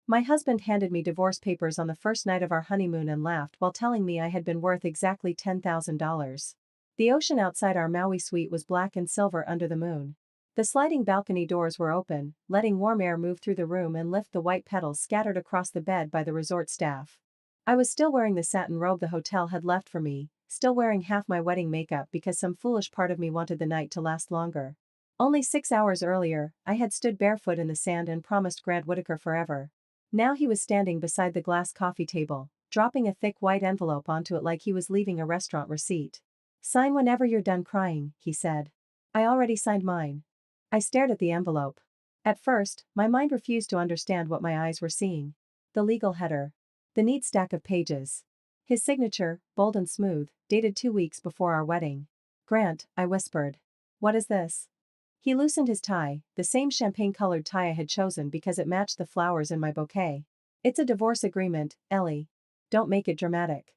My husband handed me divorce papers on the first night of our honeymoon and laughed while telling me I had been worth exactly $10,000. The ocean outside our Maui suite was black and silver under the moon. The sliding balcony doors were open, letting warm air move through the room and lift the white petals scattered across the bed by the resort staff. I was still wearing the satin robe the hotel had left for me, still wearing half my wedding makeup because some foolish part of me wanted the night to last longer. Only 6 hours earlier, I had stood barefoot in the sand and promised Grant Whitaker forever. Now he was standing beside the glass coffee table, dropping a thick white envelope onto it like he was leaving a restaurant receipt. "Sign whenever you're done crying," he said. I already signed mine. I stared at the envelope. At first, my mind refused to understand what my eyes were seeing. The legal header. The neat stack of pages. His signature, bold and smooth, dated 2 weeks before our wedding. "Grant," I whispered. "What is this?" He loosened his tie, the same champagne-colored tie I had chosen because it matched the flowers in my bouquet. "It's a divorce agreement, Ellie. Don't make it dramatic."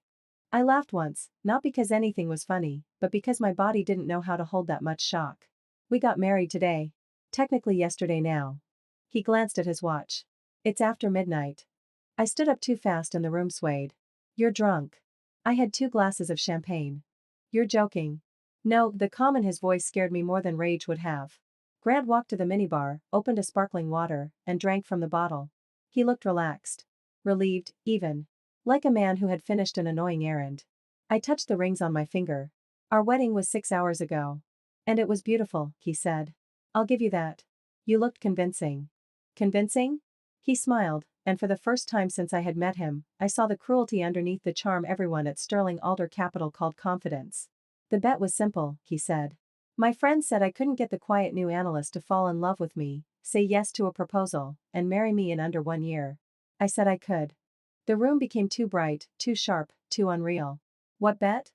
I laughed once, not because anything was funny, but because my body didn't know how to hold that much shock. "We got married today. Technically yesterday now." He glanced at his watch. "It's after midnight." I stood up too fast and the room swayed. "You're drunk." I had 2 glasses of champagne. "You're joking." No, the calm in his voice scared me more than rage would have. Grant walked to the minibar, opened a sparkling water, and drank from the bottle. He looked relaxed. Relieved, even. Like a man who had finished an annoying errand. I touched the rings on my finger. "Our wedding was 6 hours ago. And it was beautiful," he said. "I'll give you that. You looked convincing." "Convincing?" He smiled, and for the first time since I had met him, I saw the cruelty underneath the charm everyone at Sterling Alder Capital called confidence. "The bet was simple," he said. "My friends said I couldn't get the quiet new analyst to fall in love with me, say yes to a proposal, and marry me in under 1 year. I said I could." The room became too bright, too sharp, too unreal. "What bet?"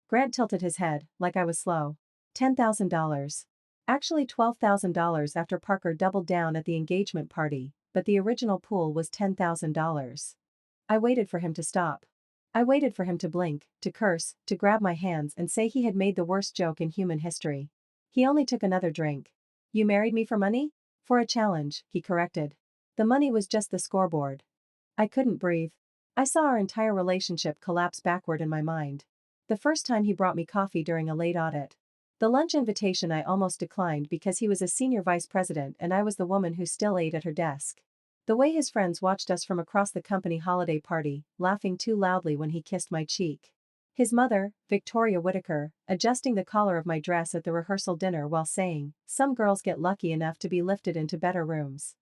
Grant tilted his head, like I was slow. $10,000. Actually $12,000 after Parker doubled down at the engagement party, but the original pool was $10,000. I waited for him to stop. I waited for him to blink, to curse, to grab my hands and say he had made the worst joke in human history. He only took another drink. "You married me for money?" "For a challenge," he corrected. "The money was just the scoreboard." I couldn't breathe. I saw our entire relationship collapse backward in my mind. The first time he brought me coffee during a late audit. The lunch invitation I almost declined because he was a senior vice president and I was the woman who still ate at her desk. The way his friends watched us from across the company holiday party, laughing too loudly when he kissed my cheek. His mother, Victoria Whitaker, adjusting the collar of my dress at the rehearsal dinner while saying, "Some girls get lucky enough to be lifted into better rooms."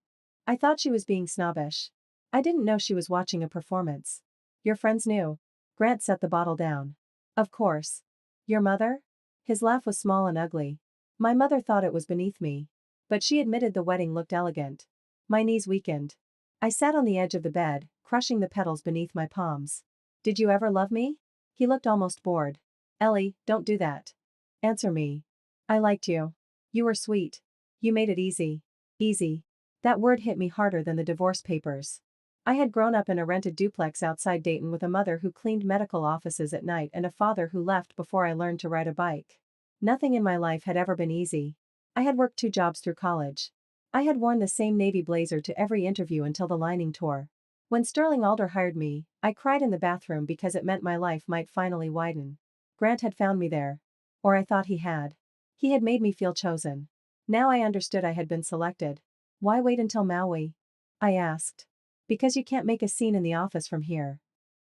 I thought she was being snobbish. I didn't know she was watching a performance. "Your friends knew." Grant set the bottle down. "Of course." "Your mother?" His laugh was small and ugly. "My mother thought it was beneath me. But she admitted the wedding looked elegant." My knees weakened. I sat on the edge of the bed, crushing the petals beneath my palms. "Did you ever love me?" He looked almost bored. "Ellie, don't do that. Answer me." "I liked you. You were sweet. You made it easy." Easy. That word hit me harder than the divorce papers. I had grown up in a rented duplex outside Dayton with a mother who cleaned medical offices at night and a father who left before I learned to ride a bike. Nothing in my life had ever been easy. I had worked 2 jobs through college. I had worn the same navy blazer to every interview until the lining tore. When Sterling Alder hired me, I cried in the bathroom because it meant my life might finally widen. Grant had found me there. Or I thought he had. He had made me feel chosen. Now I understood I had been selected. "Why wait until Maui?" I asked. "Because you can't make a scene in the office from here."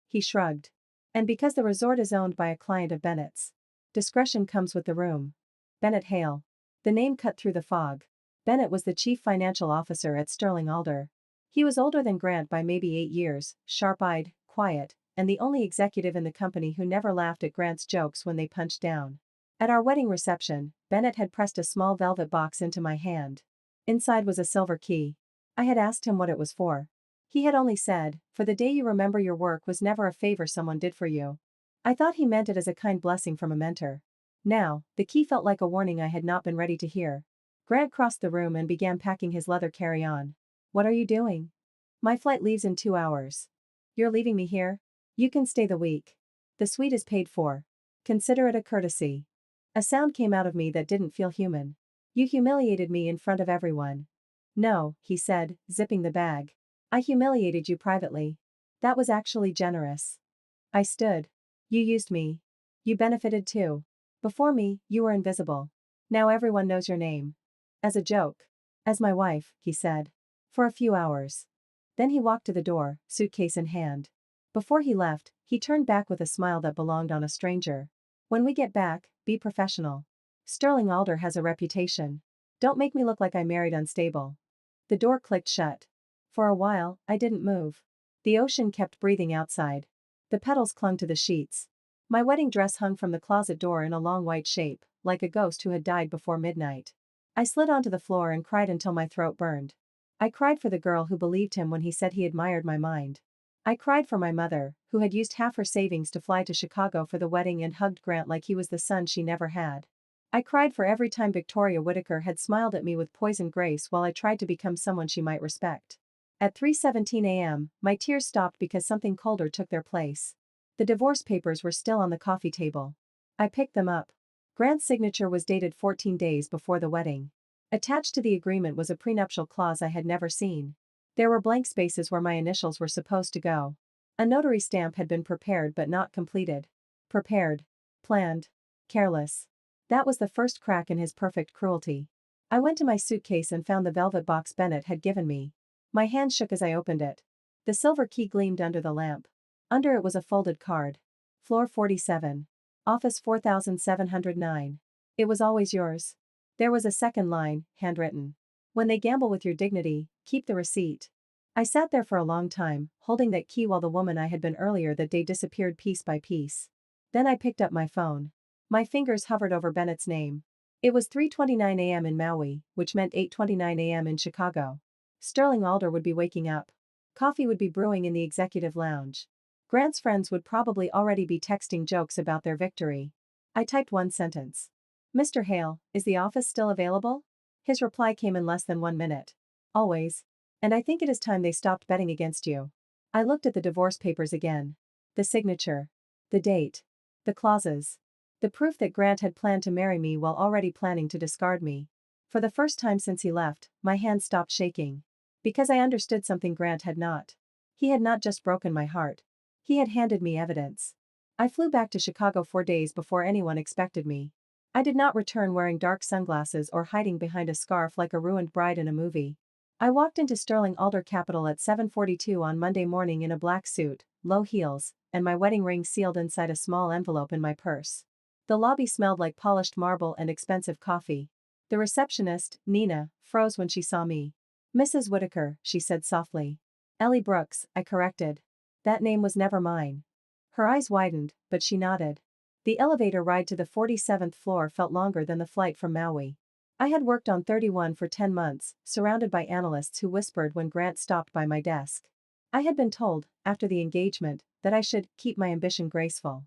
He shrugged. "And because the resort is owned by a client of Bennett's. Discretion comes with the room." Bennett Hale. The name cut through the fog. Bennett was the chief financial officer at Sterling Alder. He was older than Grant by maybe 8 years, sharp-eyed, quiet, and the only executive in the company who never laughed at Grant's jokes when they punched down. At our wedding reception, Bennett had pressed a small velvet box into my hand. Inside was a silver key. I had asked him what it was for. He had only said, "For the day you remember your work was never a favor someone did for you." I thought he meant it as a kind blessing from a mentor. Now, the key felt like a warning I had not been ready to hear. Grant crossed the room and began packing his leather carry-on. "What are you doing?" "My flight leaves in 2 hours. "You're leaving me here?" "You can stay the week. The suite is paid for. Consider it a courtesy." A sound came out of me that didn't feel human. "You humiliated me in front of everyone." "No," he said, zipping the bag. I humiliated you privately. That was actually generous. I stood. You used me. You benefited too. Before me, you were invisible. Now everyone knows your name. As a joke. As my wife, he said. For a few hours. Then he walked to the door, suitcase in hand. Before he left, he turned back with a smile that belonged on a stranger. When we get back, be professional. Sterling Alder has a reputation. Don't make me look like I married unstable. The door clicked shut. For a while, I didn't move. The ocean kept breathing outside. The petals clung to the sheets. My wedding dress hung from the closet door in a long white shape, like a ghost who had died before midnight. I slid onto the floor and cried until my throat burned. I cried for the girl who believed him when he said he admired my mind. I cried for my mother, who had used half her savings to fly to Chicago for the wedding and hugged Grant like he was the son she never had. I cried for every time Victoria Whittaker had smiled at me with poisoned grace while I tried to become someone she might respect. At 3:17 a.m., my tears stopped because something colder took their place. The divorce papers were still on the coffee table. I picked them up. Grant's signature was dated 14 days before the wedding. Attached to the agreement was a prenuptial clause I had never seen. There were blank spaces where my initials were supposed to go. A notary stamp had been prepared but not completed. Prepared. Planned. Careless. That was the first crack in his perfect cruelty. I went to my suitcase and found the velvet box Bennett had given me. My hand shook as I opened it. The silver key gleamed under the lamp. Under it was a folded card. Floor 47. Office 4709. It was always yours. There was a second line, handwritten. When they gamble with your dignity, keep the receipt. I sat there for a long time, holding that key while the woman I had been earlier that day disappeared piece by piece. Then I picked up my phone. My fingers hovered over Bennett's name. It was 3:29 a.m. in Maui, which meant 8:29 a.m. in Chicago. Sterling Alder would be waking up. Coffee would be brewing in the executive lounge. Grant's friends would probably already be texting jokes about their victory. I typed one sentence. Mr. Hale, is the office still available? His reply came in less than 1 minute. Always. And I think it is time they stopped betting against you. I looked at the divorce papers again. The signature. The date. The clauses. The proof that Grant had planned to marry me while already planning to discard me. For the first time since he left, my hand stopped shaking. Because I understood something Grant had not. He had not just broken my heart. He had handed me evidence. I flew back to Chicago 4 days before anyone expected me. I did not return wearing dark sunglasses or hiding behind a scarf like a ruined bride in a movie. I walked into Sterling Alder Capital at 7:42 on Monday morning in a black suit, low heels, and my wedding ring sealed inside a small envelope in my purse. The lobby smelled like polished marble and expensive coffee. The receptionist, Nina, froze when she saw me. Mrs. Whittaker, she said softly. Ellie Brooks, I corrected. That name was never mine. Her eyes widened, but she nodded. The elevator ride to the 47th floor felt longer than the flight from Maui. I had worked on 31 for 10 months, surrounded by analysts who whispered when Grant stopped by my desk. I had been told, after the engagement, that I should keep my ambition graceful.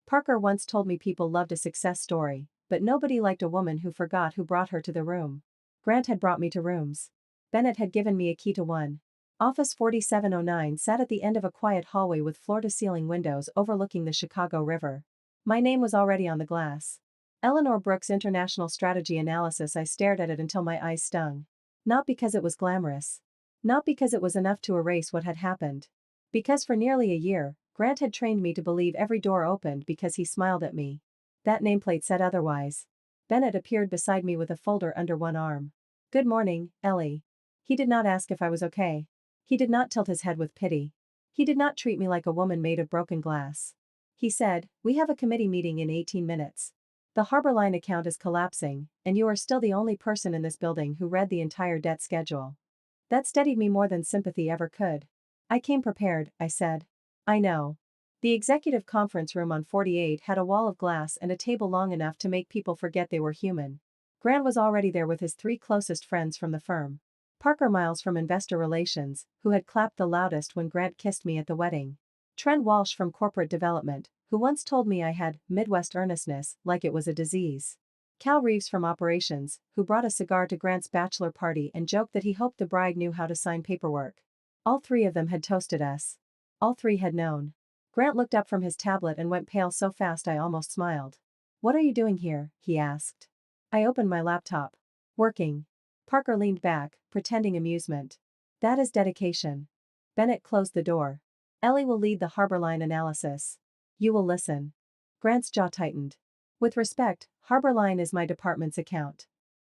Parker once told me people loved a success story, but nobody liked a woman who forgot who brought her to the room. Grant had brought me to rooms. Bennett had given me a key to one. Office 4709 sat at the end of a quiet hallway with floor-to-ceiling windows overlooking the Chicago River. My name was already on the glass. Eleanor Brooks International Strategy Analysis. I stared at it until my eyes stung. Not because it was glamorous. Not because it was enough to erase what had happened. Because for nearly a year, Grant had trained me to believe every door opened because he smiled at me. That nameplate said otherwise. Bennett appeared beside me with a folder under one arm. Good morning, Ellie. He did not ask if I was okay. He did not tilt his head with pity. He did not treat me like a woman made of broken glass. He said, we have a committee meeting in 18 minutes. The Harbor Line account is collapsing, and you are still the only person in this building who read the entire debt schedule. That steadied me more than sympathy ever could. I came prepared, I said. I know. The executive conference room on 48 had a wall of glass and a table long enough to make people forget they were human. Grant was already there with his 3 closest friends from the firm. Parker Miles from Investor Relations, who had clapped the loudest when Grant kissed me at the wedding. Trent Walsh from Corporate Development, who once told me I had Midwest earnestness like it was a disease. Cal Reeves from Operations, who brought a cigar to Grant's bachelor party and joked that he hoped the bride knew how to sign paperwork. All 3 of them had toasted us. All 3 had known. Grant looked up from his tablet and went pale so fast I almost smiled. What are you doing here? He asked. I opened my laptop. Working. Parker leaned back, pretending amusement. That is dedication. Bennett closed the door. Ellie will lead the harbor line analysis. You will listen. Grant's jaw tightened. With respect, Harbor Line is my department's account.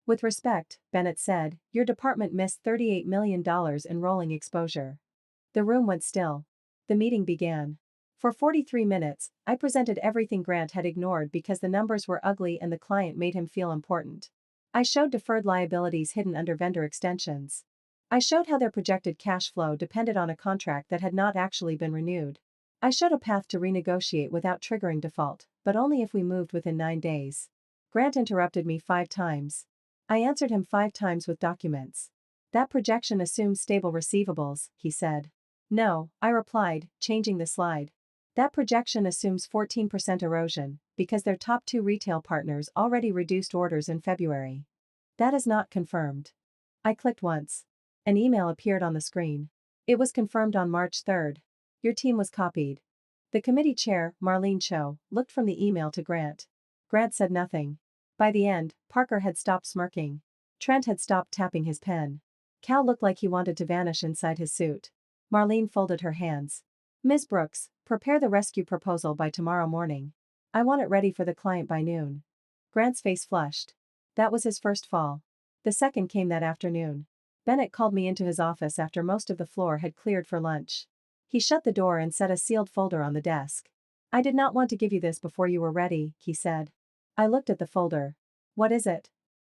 With respect, Bennett said, your department missed $38 million in rolling exposure. The room went still. The meeting began. For 43 minutes, I presented everything Grant had ignored because the numbers were ugly and the client made him feel important. I showed deferred liabilities hidden under vendor extensions. I showed how their projected cash flow depended on a contract that had not actually been renewed. I showed a path to renegotiate without triggering default, but only if we moved within 9 days. Grant interrupted me 5 times. I answered him 5 times with documents. That projection assumes stable receivables, he said. No, I replied, changing the slide. That projection assumes 14% erosion, because their top 2 retail partners already reduced orders in February. That is not confirmed. I clicked once. An email appeared on the screen. It was confirmed on March 3rd. Your team was copied. The committee chair, Marlene Cho, looked from the email to Grant. Grant said nothing. By the end, Parker had stopped smirking. Trent had stopped tapping his pen. Cal looked like he wanted to vanish inside his suit. Marlene folded her hands. Ms. Brooks, prepare the rescue proposal by tomorrow morning. I want it ready for the client by noon. Grant's face flushed. That was his first fall. The second came that afternoon. Bennett called me into his office after most of the floor had cleared for lunch. He shut the door and set a sealed folder on the desk. I did not want to give you this before you were ready, he said. I looked at the folder. What is it?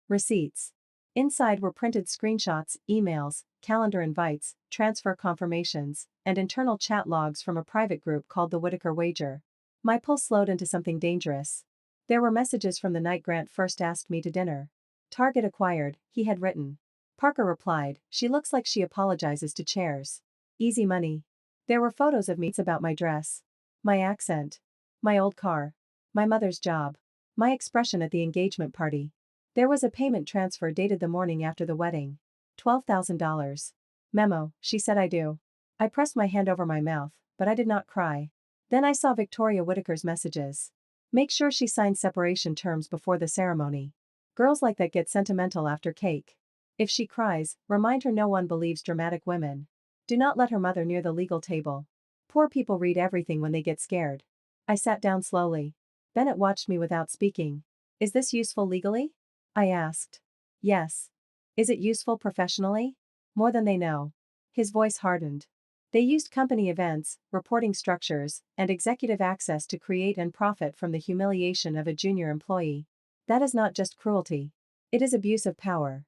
Receipts. Inside were printed screenshots, emails, calendar invites, transfer confirmations, and internal chat logs from a private group called the Whitaker Wager. My pulse slowed into something dangerous. There were messages from the night Grant first asked me to dinner. Target acquired, he had written. Parker replied, she looks like she apologizes to chairs. Easy money. There were photos of me about my dress. My accent. My old car. My mother's job. My expression at the engagement party. There was a payment transfer dated the morning after the wedding. $12,000. Memo, she said I do. I pressed my hand over my mouth, but I did not cry. Then I saw Victoria Whitaker's messages. Make sure she signs separation terms before the ceremony. Girls like that get sentimental after cake. If she cries, remind her no one believes dramatic women. Do not let her mother near the legal table. Poor people read everything when they get scared. I sat down slowly. Bennett watched me without speaking. Is this useful legally? I asked. Yes. Is it useful professionally? More than they know. His voice hardened. They used company events, reporting structures, and executive access to create and profit from the humiliation of a junior employee. That is not just cruelty. It is abuse of power.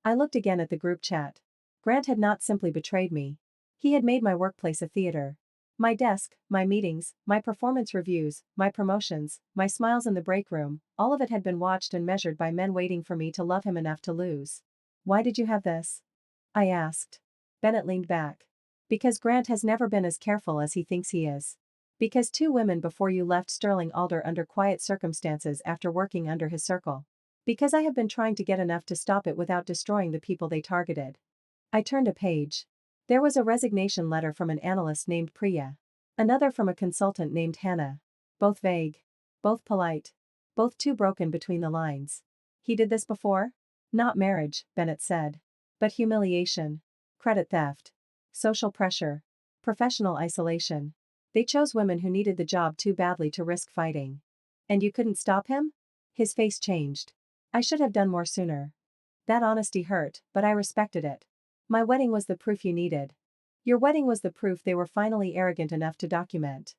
I looked again at the group chat. Grant had not simply betrayed me. He had made my workplace a theater. My desk, my meetings, my performance reviews, my promotions, my smiles in the break room, all of it had been watched and measured by men waiting for me to love him enough to lose. Why did you have this? I asked. Bennett leaned back. Because Grant has never been as careful as he thinks he is. Because 2 women before you left Sterling Alder under quiet circumstances after working under his circle. Because I have been trying to get enough to stop it without destroying the people they targeted. I turned a page. There was a resignation letter from an analyst named Priya. Another from a consultant named Hannah. Both vague. Both polite. Both too broken between the lines. He did this before? Not marriage, Bennett said. But humiliation. Credit theft. Social pressure. Professional isolation. They chose women who needed the job too badly to risk fighting. And you couldn't stop him? His face changed. I should have done more sooner. That honesty hurt, but I respected it. My wedding was the proof you needed. Your wedding was the proof they were finally arrogant enough to document.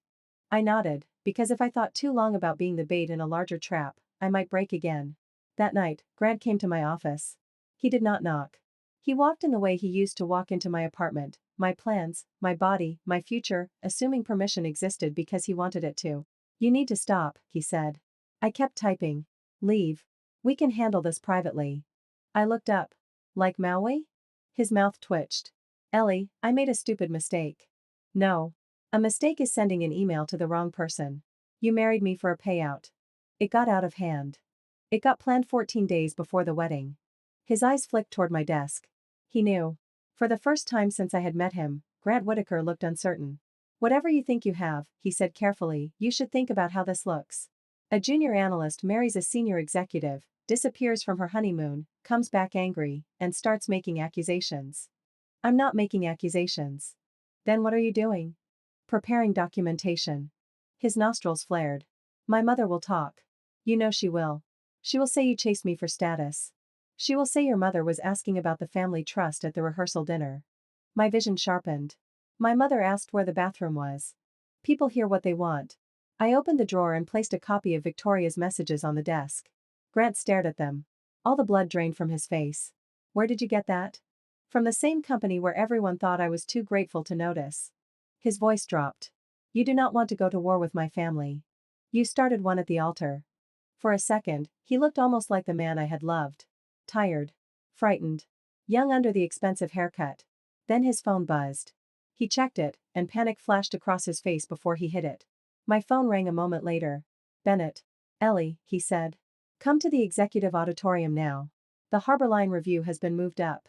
I nodded, because if I thought too long about being the bait in a larger trap, I might break again. That night, Grant came to my office. He did not knock. He walked in the way he used to walk into my apartment, my plans, my body, my future, assuming permission existed because he wanted it to. You need to stop, he said. I kept typing. Leave. We can handle this privately. I looked up. Like Maui? His mouth twitched. Ellie, I made a stupid mistake. No. A mistake is sending an email to the wrong person. You married me for a payout. It got out of hand. It got planned 14 days before the wedding. His eyes flicked toward my desk. He knew. For the first time since I had met him, Grant Whitaker looked uncertain. Whatever you think you have, he said carefully, you should think about how this looks. A junior analyst marries a senior executive, disappears from her honeymoon, comes back angry, and starts making accusations. I'm not making accusations. Then what are you doing? Preparing documentation. His nostrils flared. My mother will talk. You know she will. She will say you chased me for status. She will say your mother was asking about the family trust at the rehearsal dinner. My vision sharpened. My mother asked where the bathroom was. People hear what they want. I opened the drawer and placed a copy of Victoria's messages on the desk. Grant stared at them. All the blood drained from his face. Where did you get that? From the same company where everyone thought I was too grateful to notice. His voice dropped. You do not want to go to war with my family. You started one at the altar. For a second, he looked almost like the man I had loved. Tired. Frightened. Young under the expensive haircut. Then his phone buzzed. He checked it, and panic flashed across his face before he hid it. My phone rang a moment later. Bennett. Ellie, he said. Come to the executive auditorium now. The Harbor Line review has been moved up.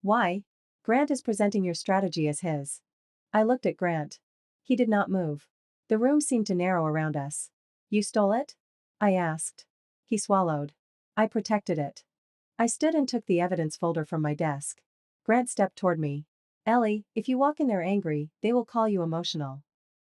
Why? Grant is presenting your strategy as his. I looked at Grant. He did not move. The room seemed to narrow around us. You stole it? I asked. He swallowed. I protected it. I stood and took the evidence folder from my desk. Grant stepped toward me. Ellie, if you walk in there angry, they will call you emotional.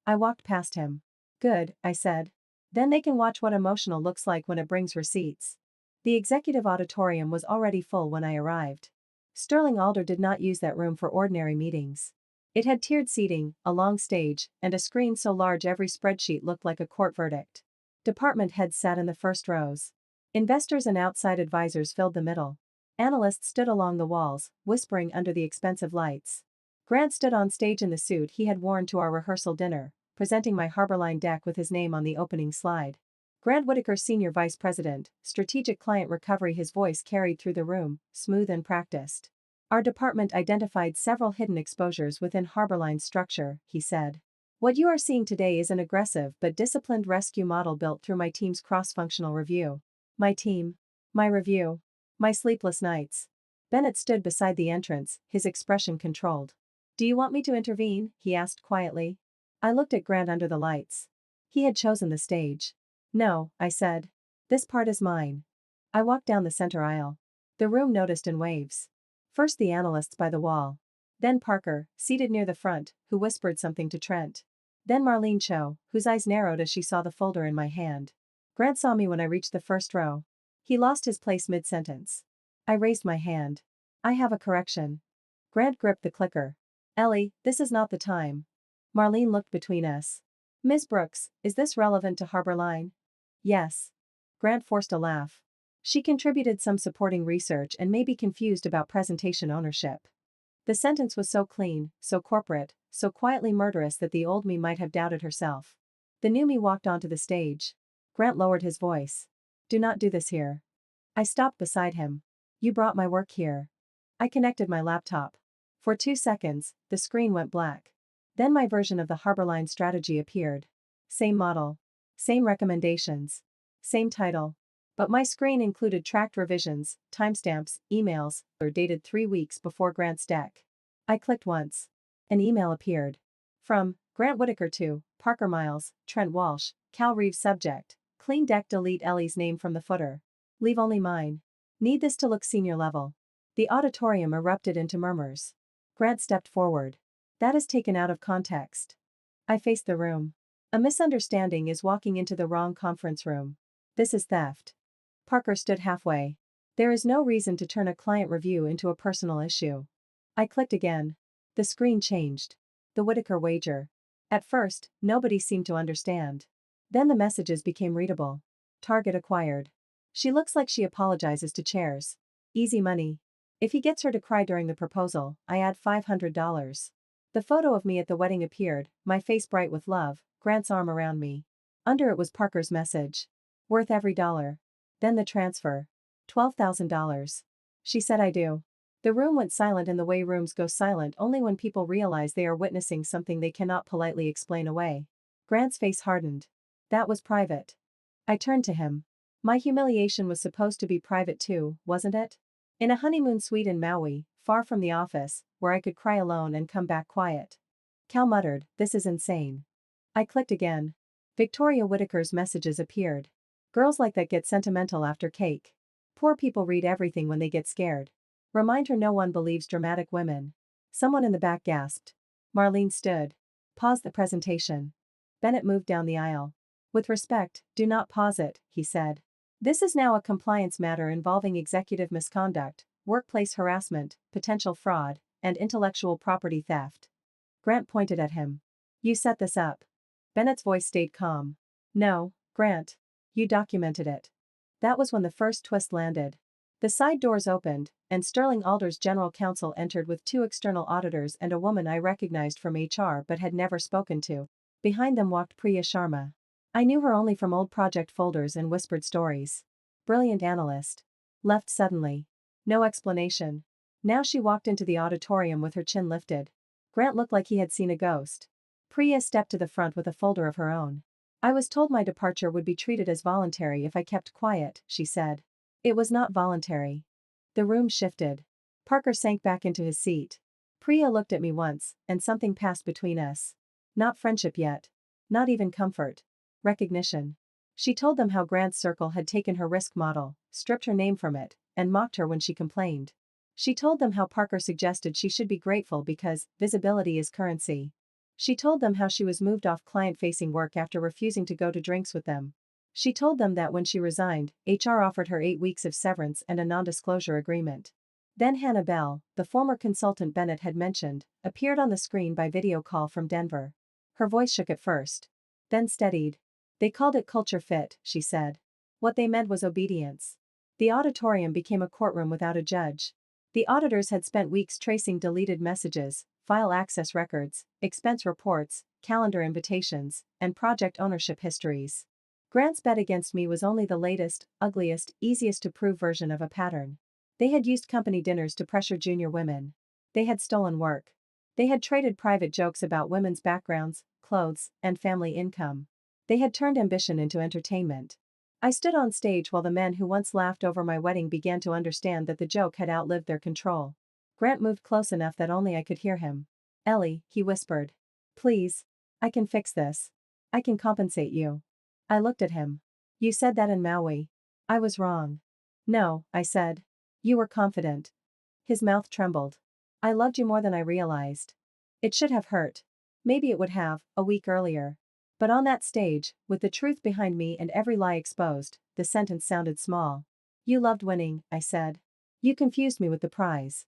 I walked past him. Good, I said. Then they can watch what emotional looks like when it brings receipts. The executive auditorium was already full when I arrived. Sterling Alder did not use that room for ordinary meetings. It had tiered seating, a long stage, and a screen so large every spreadsheet looked like a court verdict. Department heads sat in the first rows. Investors and outside advisors filled the middle. Analysts stood along the walls, whispering under the expensive lights. Grant stood on stage in the suit he had worn to our rehearsal dinner, presenting my Harborline deck with his name on the opening slide. Grant Whitaker, Senior Vice President, Strategic Client Recovery. His voice carried through the room, smooth and practiced. Our department identified several hidden exposures within Harborline's structure, he said. What you are seeing today is an aggressive but disciplined rescue model built through my team's cross-functional review. My team. My review. My sleepless nights. Bennett stood beside the entrance, his expression controlled. Do you want me to intervene? He asked quietly. I looked at Grant under the lights. He had chosen the stage. No, I said. This part is mine. I walked down the center aisle. The room noticed in waves. First the analysts by the wall. Then Parker, seated near the front, who whispered something to Trent. Then Marlene Cho, whose eyes narrowed as she saw the folder in my hand. Grant saw me when I reached the first row. He lost his place mid-sentence. I raised my hand. I have a correction. Grant gripped the clicker. Ellie, this is not the time. Marlene looked between us. Ms. Brooks, is this relevant to Harbor Line? Yes. Grant forced a laugh. She contributed some supporting research and may be confused about presentation ownership. The sentence was so clean, so corporate, so quietly murderous that the old me might have doubted herself. The new me walked onto the stage. Grant lowered his voice. Do not do this here. I stopped beside him. You brought my work here. I connected my laptop. For 2 seconds, the screen went black. Then my version of the Harborline strategy appeared. Same model. Same recommendations. Same title. But my screen included tracked revisions, timestamps, emails, dated 3 weeks before Grant's deck. I clicked once. An email appeared. From Grant Whitaker to Parker Miles, Trent Walsh, Cal Reeves. Subject. Clean deck. Delete Ellie's name from the footer. Leave only mine. Need this to look senior level. The auditorium erupted into murmurs. Grant stepped forward. That is taken out of context. I faced the room. A misunderstanding is walking into the wrong conference room. This is theft. Parker stood halfway. There is no reason to turn a client review into a personal issue. I clicked again. The screen changed. The Whitaker wager. At first, nobody seemed to understand. Then the messages became readable. Target acquired. She looks like she apologizes to chairs. Easy money. If he gets her to cry during the proposal, I add $500. The photo of me at the wedding appeared, my face bright with love, Grant's arm around me. Under it was Parker's message. Worth every dollar. Then the transfer. $12,000. She said I do. The room went silent in the way rooms go silent only when people realize they are witnessing something they cannot politely explain away. Grant's face hardened. That was private. I turned to him. My humiliation was supposed to be private too, wasn't it? In a honeymoon suite in Maui, far from the office, where I could cry alone and come back quiet. Cal muttered, this is insane. I clicked again. Victoria Whitaker's messages appeared. Girls like that get sentimental after cake. Poor people read everything when they get scared. Remind her no one believes dramatic women. Someone in the back gasped. Marlene stood. Pause the presentation. Bennett moved down the aisle. With respect, do not pause it, he said. This is now a compliance matter involving executive misconduct, workplace harassment, potential fraud, and intellectual property theft. Grant pointed at him. You set this up. Bennett's voice stayed calm. No, Grant. You documented it. That was when the first twist landed. The side doors opened, and Sterling Alder's general counsel entered with two external auditors and a woman I recognized from HR but had never spoken to. Behind them walked Priya Sharma. I knew her only from old project folders and whispered stories. Brilliant analyst. Left suddenly. No explanation. Now she walked into the auditorium with her chin lifted. Grant looked like he had seen a ghost. Priya stepped to the front with a folder of her own. I was told my departure would be treated as voluntary if I kept quiet, she said. It was not voluntary. The room shifted. Parker sank back into his seat. Priya looked at me once, and something passed between us. Not friendship yet. Not even comfort. Recognition. She told them how Grant's circle had taken her risk model, stripped her name from it, and mocked her when she complained. She told them how Parker suggested she should be grateful because visibility is currency. She told them how she was moved off client-facing work after refusing to go to drinks with them. She told them that when she resigned, HR offered her 8 weeks of severance and a non-disclosure agreement. Then Hannah Bell, the former consultant Bennett had mentioned, appeared on the screen by video call from Denver. Her voice shook at first. Then steadied. They called it culture fit, she said. What they meant was obedience. The auditorium became a courtroom without a judge. The auditors had spent weeks tracing deleted messages, file access records, expense reports, calendar invitations, and project ownership histories. Grant's bet against me was only the latest, ugliest, easiest to prove version of a pattern. They had used company dinners to pressure junior women. They had stolen work. They had traded private jokes about women's backgrounds, clothes, and family income. They had turned ambition into entertainment. I stood on stage while the men who once laughed over my wedding began to understand that the joke had outlived their control. Grant moved close enough that only I could hear him. Ellie, he whispered. Please. I can fix this. I can compensate you. I looked at him. You said that in Maui. I was wrong. No, I said. You were confident. His mouth trembled. I loved you more than I realized. It should have hurt. Maybe it would have, a week earlier. But on that stage, with the truth behind me and every lie exposed, the sentence sounded small. You loved winning, I said. You confused me with the prize.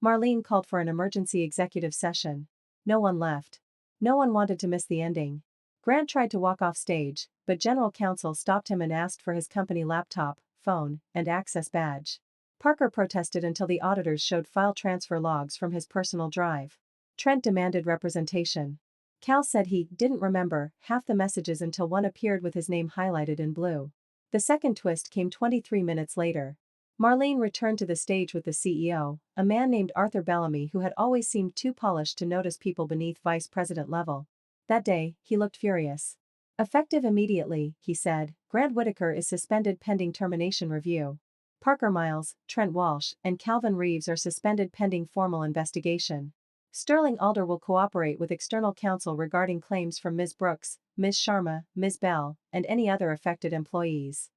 Marlene called for an emergency executive session. No one left. No one wanted to miss the ending. Grant tried to walk off stage, but general counsel stopped him and asked for his company laptop, phone, and access badge. Parker protested until the auditors showed file transfer logs from his personal drive. Trent demanded representation. Cal said he didn't remember half the messages until one appeared with his name highlighted in blue. The second twist came 23 minutes later. Marlene returned to the stage with the CEO, a man named Arthur Bellamy who had always seemed too polished to notice people beneath vice president level. That day, he looked furious. Effective immediately, he said, Grant Whitaker is suspended pending termination review. Parker Miles, Trent Walsh, and Calvin Reeves are suspended pending formal investigation. Sterling Alder will cooperate with external counsel regarding claims from Ms. Brooks, Ms. Sharma, Ms. Bell, and any other affected employees.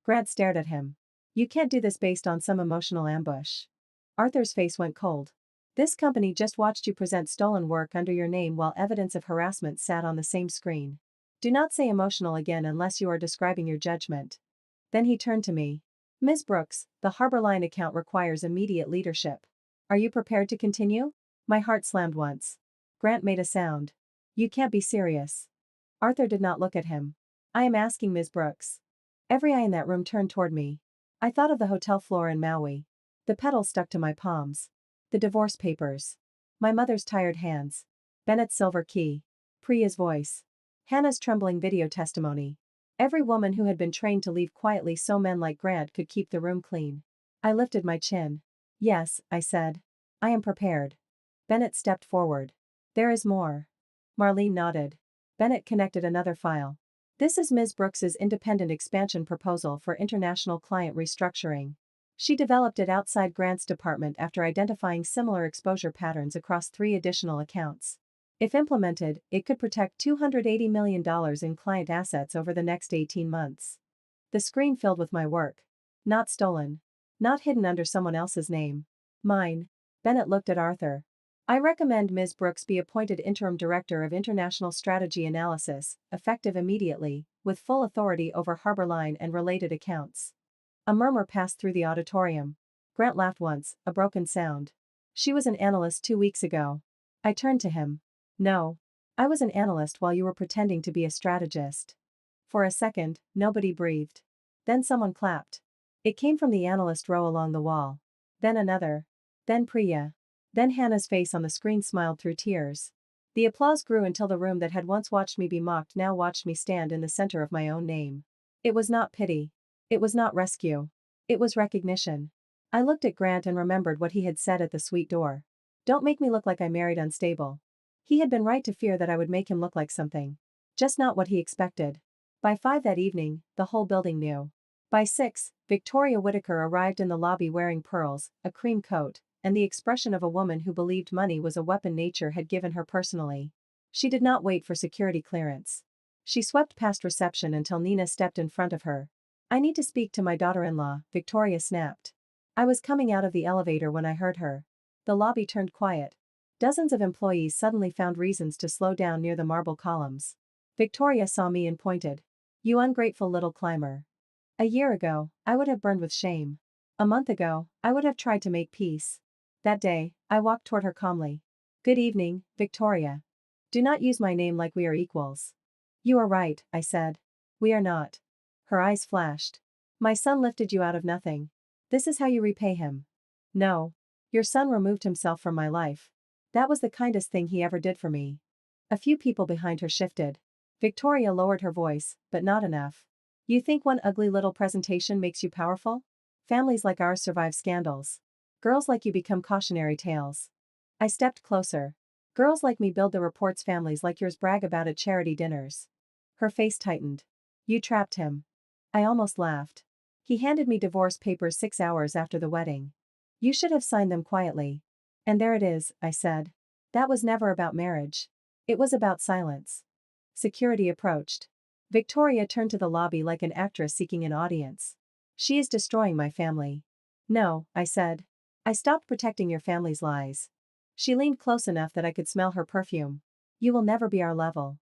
Grant stared at him. You can't do this based on some emotional ambush. Arthur's face went cold. This company just watched you present stolen work under your name while evidence of harassment sat on the same screen. Do not say emotional again unless you are describing your judgment. Then he turned to me. Ms. Brooks, the Harborline account requires immediate leadership. Are you prepared to continue? My heart slammed once. Grant made a sound. You can't be serious. Arthur did not look at him. I am asking Ms. Brooks. Every eye in that room turned toward me. I thought of the hotel floor in Maui. The petals stuck to my palms. The divorce papers. My mother's tired hands. Bennett's silver key. Priya's voice. Hannah's trembling video testimony. Every woman who had been trained to leave quietly so men like Grant could keep the room clean. I lifted my chin. Yes, I said. I am prepared. Bennett stepped forward. There is more. Marlene nodded. Bennett connected another file. This is Ms. Brooks's independent expansion proposal for international client restructuring. She developed it outside Grant's department after identifying similar exposure patterns across 3 additional accounts. If implemented, it could protect $280 million in client assets over the next 18 months. The screen filled with my work. Not stolen. Not hidden under someone else's name. Mine. Bennett looked at Arthur. I recommend Ms. Brooks be appointed Interim Director of International Strategy Analysis, effective immediately, with full authority over Harbor Line and related accounts. A murmur passed through the auditorium. Grant laughed once, a broken sound. She was an analyst 2 weeks ago. I turned to him. No. I was an analyst while you were pretending to be a strategist. For a second, nobody breathed. Then someone clapped. It came from the analyst row along the wall. Then another. Then Priya. Then Hannah's face on the screen smiled through tears. The applause grew until the room that had once watched me be mocked now watched me stand in the center of my own name. It was not pity. It was not rescue. It was recognition. I looked at Grant and remembered what he had said at the suite door. Don't make me look like I married unstable. He had been right to fear that I would make him look like something. Just not what he expected. By 5 that evening, the whole building knew. By 6, Victoria Whitaker arrived in the lobby wearing pearls, a cream coat, and the expression of a woman who believed money was a weapon nature had given her personally. She did not wait for security clearance. She swept past reception until Nina stepped in front of her. I need to speak to my daughter-in-law, Victoria snapped. I was coming out of the elevator when I heard her. The lobby turned quiet. Dozens of employees suddenly found reasons to slow down near the marble columns. Victoria saw me and pointed. You ungrateful little climber. A year ago, I would have burned with shame. A month ago, I would have tried to make peace. That day, I walked toward her calmly. Good evening, Victoria. Do not use my name like we are equals. You are right, I said. We are not. Her eyes flashed. My son lifted you out of nothing. This is how you repay him. No. Your son removed himself from my life. That was the kindest thing he ever did for me. A few people behind her shifted. Victoria lowered her voice, but not enough. You think one ugly little presentation makes you powerful? Families like ours survive scandals. Girls like you become cautionary tales. I stepped closer. Girls like me build the reports families like yours brag about at charity dinners. Her face tightened. You trapped him. I almost laughed. He handed me divorce papers 6 hours after the wedding. You should have signed them quietly. And there it is, I said. That was never about marriage. It was about silence. Security approached. Victoria turned to the lobby like an actress seeking an audience. She is destroying my family. No, I said. I stopped protecting your family's lies. She leaned close enough that I could smell her perfume. You will never be our level.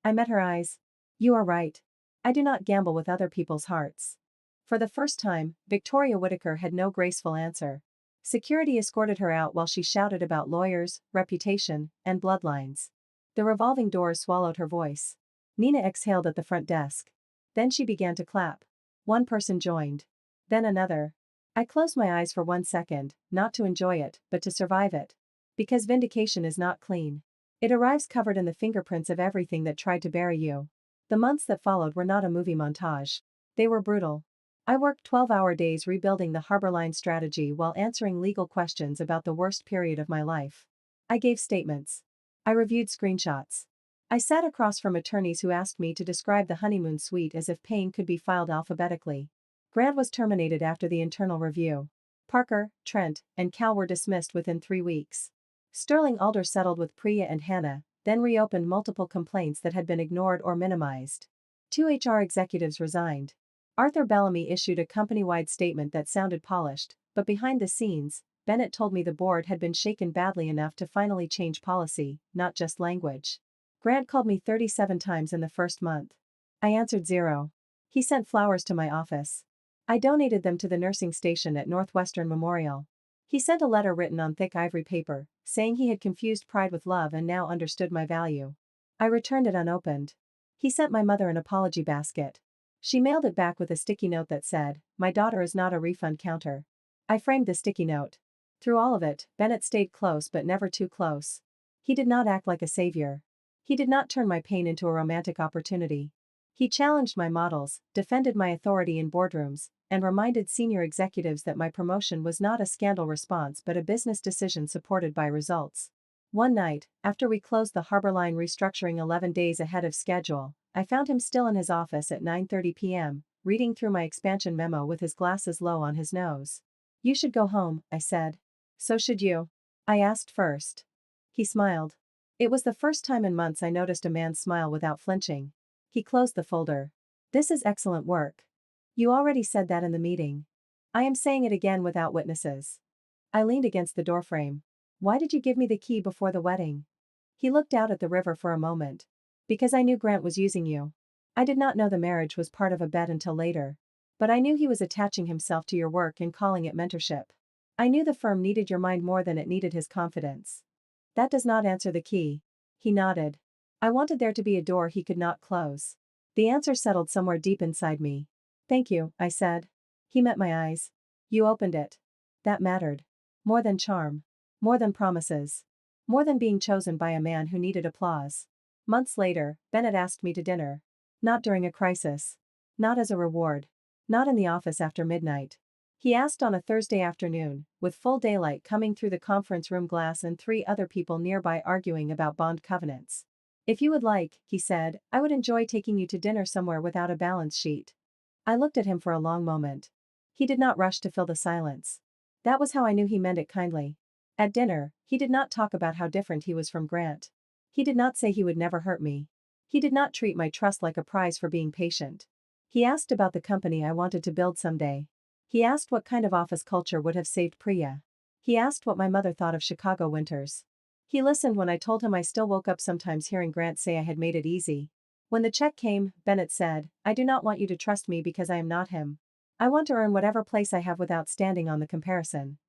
I met her eyes. You are right. I do not gamble with other people's hearts. For the first time, Victoria Whitaker had no graceful answer. Security escorted her out while she shouted about lawyers, reputation, and bloodlines. The revolving doors swallowed her voice. Nina exhaled at the front desk. Then she began to clap. One person joined. Then another. I closed my eyes for 1 second, not to enjoy it, but to survive it. Because vindication is not clean. It arrives covered in the fingerprints of everything that tried to bury you. The months that followed were not a movie montage. They were brutal. I worked 12-hour days rebuilding the Harbor Line strategy while answering legal questions about the worst period of my life. I gave statements. I reviewed screenshots. I sat across from attorneys who asked me to describe the honeymoon suite as if pain could be filed alphabetically. Grant was terminated after the internal review. Parker, Trent, and Cal were dismissed within 3 weeks. Sterling Alder settled with Priya and Hannah, then reopened multiple complaints that had been ignored or minimized. 2 HR executives resigned. Arthur Bellamy issued a company-wide statement that sounded polished, but behind the scenes, Bennett told me the board had been shaken badly enough to finally change policy, not just language. Grant called me 37 times in the first month. I answered 0. He sent flowers to my office. I donated them to the nursing station at Northwestern Memorial. He sent a letter written on thick ivory paper, saying he had confused pride with love and now understood my value. I returned it unopened. He sent my mother an apology basket. She mailed it back with a sticky note that said, "My daughter is not a refund counter." I framed the sticky note. Through all of it, Bennett stayed close but never too close. He did not act like a savior. He did not turn my pain into a romantic opportunity. He challenged my models, defended my authority in boardrooms, and reminded senior executives that my promotion was not a scandal response but a business decision supported by results. One night, after we closed the Harbor Line restructuring 11 days ahead of schedule, I found him still in his office at 9:30 p.m., reading through my expansion memo with his glasses low on his nose. You should go home, I said. So should you. I asked first. He smiled. It was the first time in months I noticed a man smile without flinching. He closed the folder. This is excellent work. You already said that in the meeting. I am saying it again without witnesses. I leaned against the doorframe. Why did you give me the key before the wedding? He looked out at the river for a moment. Because I knew Grant was using you. I did not know the marriage was part of a bet until later. But I knew he was attaching himself to your work and calling it mentorship. I knew the firm needed your mind more than it needed his confidence. That does not answer the key. He nodded. I wanted there to be a door he could not close. The answer settled somewhere deep inside me. Thank you, I said. He met my eyes. You opened it. That mattered. More than charm. More than promises. More than being chosen by a man who needed applause. Months later, Bennett asked me to dinner. Not during a crisis. Not as a reward. Not in the office after midnight. He asked on a Thursday afternoon, with full daylight coming through the conference room glass and 3 other people nearby arguing about bond covenants. If you would like, he said, I would enjoy taking you to dinner somewhere without a balance sheet. I looked at him for a long moment. He did not rush to fill the silence. That was how I knew he meant it kindly. At dinner, he did not talk about how different he was from Grant. He did not say he would never hurt me. He did not treat my trust like a prize for being patient. He asked about the company I wanted to build someday. He asked what kind of office culture would have saved Priya. He asked what my mother thought of Chicago winters. He listened when I told him I still woke up sometimes hearing Grant say I had made it easy. When the check came, Bennett said, I do not want you to trust me because I am not him. I want to earn whatever place I have without standing on the comparison.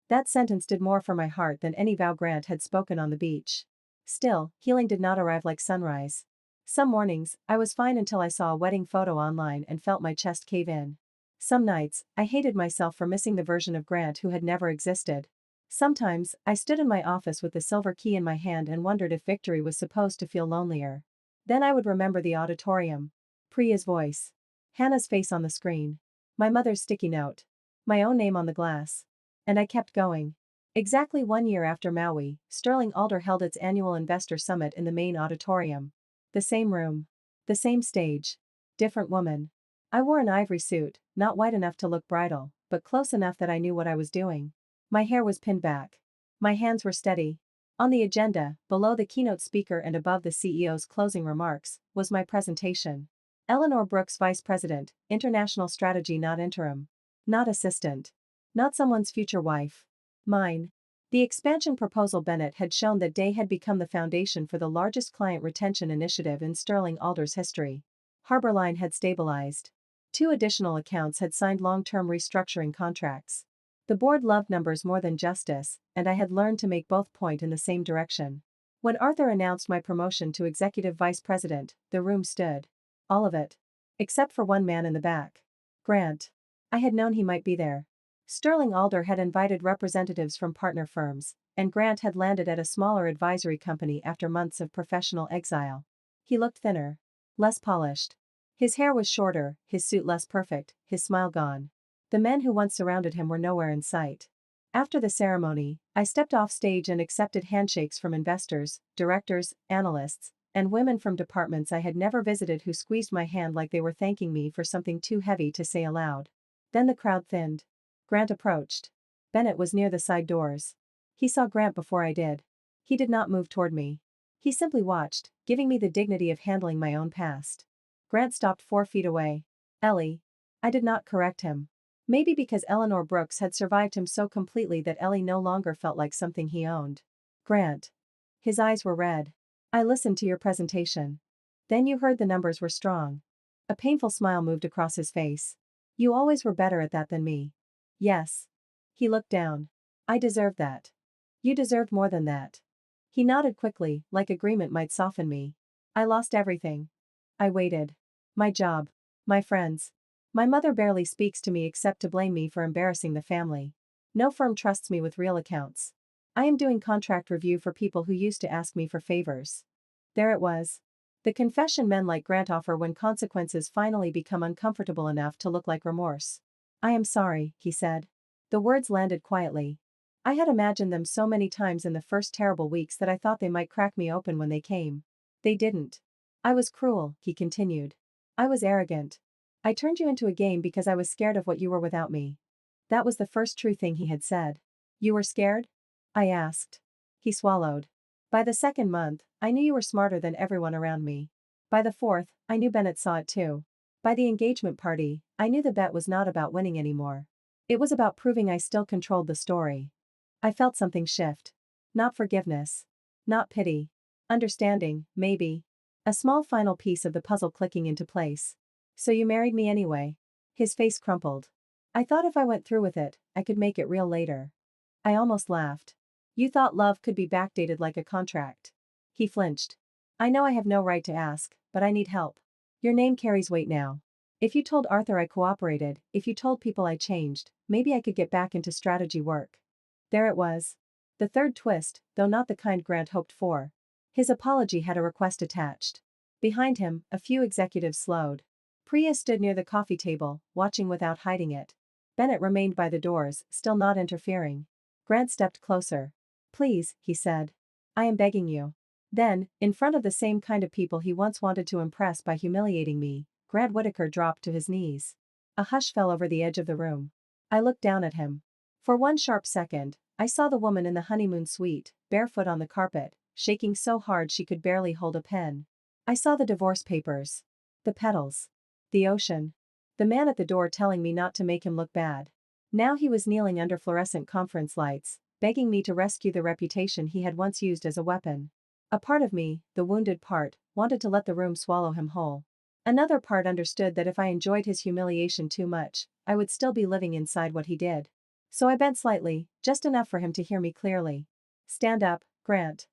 That sentence did more for my heart than any vow Grant had spoken on the beach. Still, healing did not arrive like sunrise. Some mornings, I was fine until I saw a wedding photo online and felt my chest cave in. Some nights, I hated myself for missing the version of Grant who had never existed. Sometimes, I stood in my office with the silver key in my hand and wondered if victory was supposed to feel lonelier. Then I would remember the auditorium. Priya's voice. Hannah's face on the screen. My mother's sticky note. My own name on the glass. And I kept going. Exactly 1 year after Maui, Sterling Alder held its annual investor summit in the main auditorium. The same room. The same stage. Different woman. I wore an ivory suit, not white enough to look bridal, but close enough that I knew what I was doing. My hair was pinned back. My hands were steady. On the agenda, below the keynote speaker and above the CEO's closing remarks, was my presentation. Eleanor Brooks, Vice President, International Strategy, not interim. Not assistant. Not someone's future wife. Mine. The expansion proposal. Bennett had shown that Day had become the foundation for the largest client retention initiative in Sterling Alder's history. Harborline had stabilized. 2 additional accounts had signed long-term restructuring contracts. The board loved numbers more than justice, and I had learned to make both point in the same direction. When Arthur announced my promotion to executive vice president, the room stood. All of it. Except for one man in the back. Grant. I had known he might be there. Sterling Alder had invited representatives from partner firms, and Grant had landed at a smaller advisory company after months of professional exile. He looked thinner. Less polished. His hair was shorter, his suit less perfect, his smile gone. The men who once surrounded him were nowhere in sight. After the ceremony, I stepped off stage and accepted handshakes from investors, directors, analysts, and women from departments I had never visited who squeezed my hand like they were thanking me for something too heavy to say aloud. Then the crowd thinned. Grant approached. Bennett was near the side doors. He saw Grant before I did. He did not move toward me. He simply watched, giving me the dignity of handling my own past. Grant stopped 4 feet away. Ellie. I did not correct him. Maybe because Eleanor Brooks had survived him so completely that Ellie no longer felt like something he owned. Grant. His eyes were red. I listened to your presentation. Then you heard the numbers were strong. A painful smile moved across his face. You always were better at that than me. Yes. He looked down. I deserved that. You deserved more than that. He nodded quickly, like agreement might soften me. I lost everything. I waited. My job. My friends. My mother barely speaks to me except to blame me for embarrassing the family. No firm trusts me with real accounts. I am doing contract review for people who used to ask me for favors. There it was. The confession men like Grant offer when consequences finally become uncomfortable enough to look like remorse. I am sorry, he said. The words landed quietly. I had imagined them so many times in the first terrible weeks that I thought they might crack me open when they came. They didn't. I was cruel, he continued. I was arrogant. I turned you into a game because I was scared of what you were without me. That was the first true thing he had said. You were scared? I asked. He swallowed. By the 2nd month, I knew you were smarter than everyone around me. By the 4th, I knew Bennett saw it too. By the engagement party, I knew the bet was not about winning anymore. It was about proving I still controlled the story. I felt something shift. Not forgiveness. Not pity. Understanding, maybe. A small final piece of the puzzle clicking into place. So you married me anyway. His face crumpled. I thought if I went through with it, I could make it real later. I almost laughed. You thought love could be backdated like a contract. He flinched. I know I have no right to ask, but I need help. Your name carries weight now. If you told Arthur I cooperated, if you told people I changed, maybe I could get back into strategy work. There it was. The third twist, though not the kind Grant hoped for. His apology had a request attached. Behind him, a few executives slowed. Priya stood near the coffee table, watching without hiding it. Bennett remained by the doors, still not interfering. Grant stepped closer. Please, he said. I am begging you. Then, in front of the same kind of people he once wanted to impress by humiliating me, Grant Whitaker dropped to his knees. A hush fell over the edge of the room. I looked down at him. For one sharp second, I saw the woman in the honeymoon suite, barefoot on the carpet, shaking so hard she could barely hold a pen. I saw the divorce papers. The petals. The ocean. The man at the door telling me not to make him look bad. Now he was kneeling under fluorescent conference lights, begging me to rescue the reputation he had once used as a weapon. A part of me, the wounded part, wanted to let the room swallow him whole. Another part understood that if I enjoyed his humiliation too much, I would still be living inside what he did. So I bent slightly, just enough for him to hear me clearly. Stand up, Grant.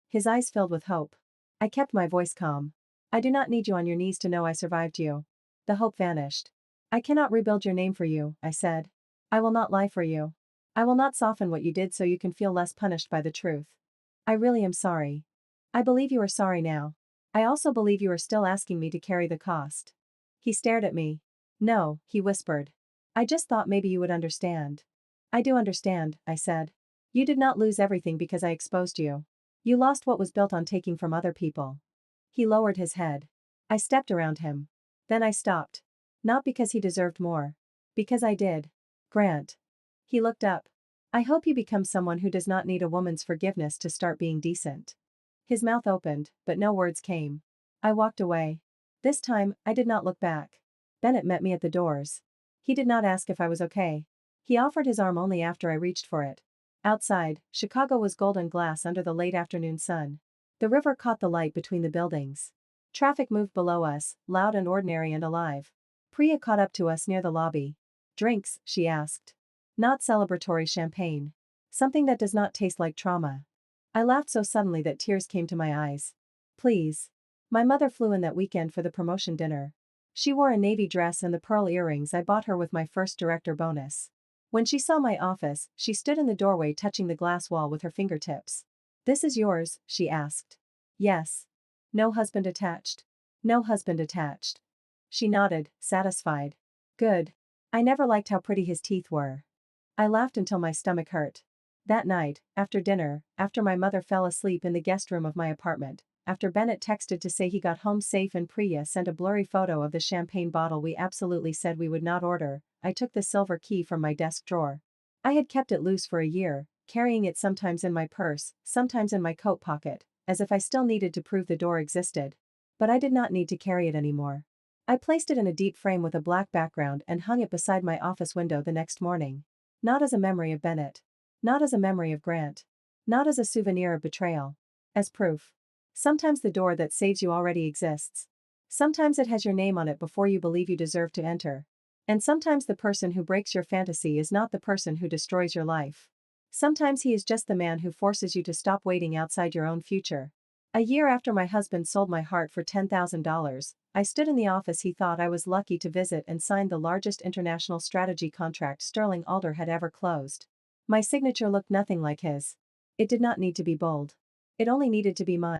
His eyes filled with hope. I kept my voice calm. I do not need you on your knees to know I survived you. The hope vanished. I cannot rebuild your name for you, I said. I will not lie for you. I will not soften what you did so you can feel less punished by the truth. I really am sorry. I believe you are sorry now. I also believe you are still asking me to carry the cost. He stared at me. No, he whispered. I just thought maybe you would understand. I do understand, I said. You did not lose everything because I exposed you. You lost what was built on taking from other people. He lowered his head. I stepped around him. Then I stopped. Not because he deserved more. Because I did. Grant. He looked up. I hope you become someone who does not need a woman's forgiveness to start being decent. His mouth opened, but no words came. I walked away. This time, I did not look back. Bennett met me at the doors. He did not ask if I was okay. He offered his arm only after I reached for it. Outside, Chicago was golden glass under the late afternoon sun. The river caught the light between the buildings. Traffic moved below us, loud and ordinary and alive. Priya caught up to us near the lobby. Drinks, she asked. Not celebratory champagne. Something that does not taste like trauma. I laughed so suddenly that tears came to my eyes. Please. My mother flew in that weekend for the promotion dinner. She wore a navy dress and the pearl earrings I bought her with my first director bonus. When she saw my office, she stood in the doorway touching the glass wall with her fingertips. This is yours, she asked. Yes. No husband attached. No husband attached. She nodded, satisfied. Good. I never liked how pretty his teeth were. I laughed until my stomach hurt. That night, after dinner, after my mother fell asleep in the guest room of my apartment, after Bennett texted to say he got home safe and Priya sent a blurry photo of the champagne bottle we absolutely said we would not order, I took the silver key from my desk drawer. I had kept it loose for a year, carrying it sometimes in my purse, sometimes in my coat pocket, as if I still needed to prove the door existed. But I did not need to carry it anymore. I placed it in a deep frame with a black background and hung it beside my office window the next morning. Not as a memory of Bennett. Not as a memory of Grant. Not as a souvenir of betrayal. As proof. Sometimes the door that saves you already exists. Sometimes it has your name on it before you believe you deserve to enter. And sometimes the person who breaks your fantasy is not the person who destroys your life. Sometimes he is just the man who forces you to stop waiting outside your own future. A year after my husband sold my heart for $10,000, I stood in the office he thought I was lucky to visit and signed the largest international strategy contract Sterling Alder had ever closed. My signature looked nothing like his. It did not need to be bold. It only needed to be mine.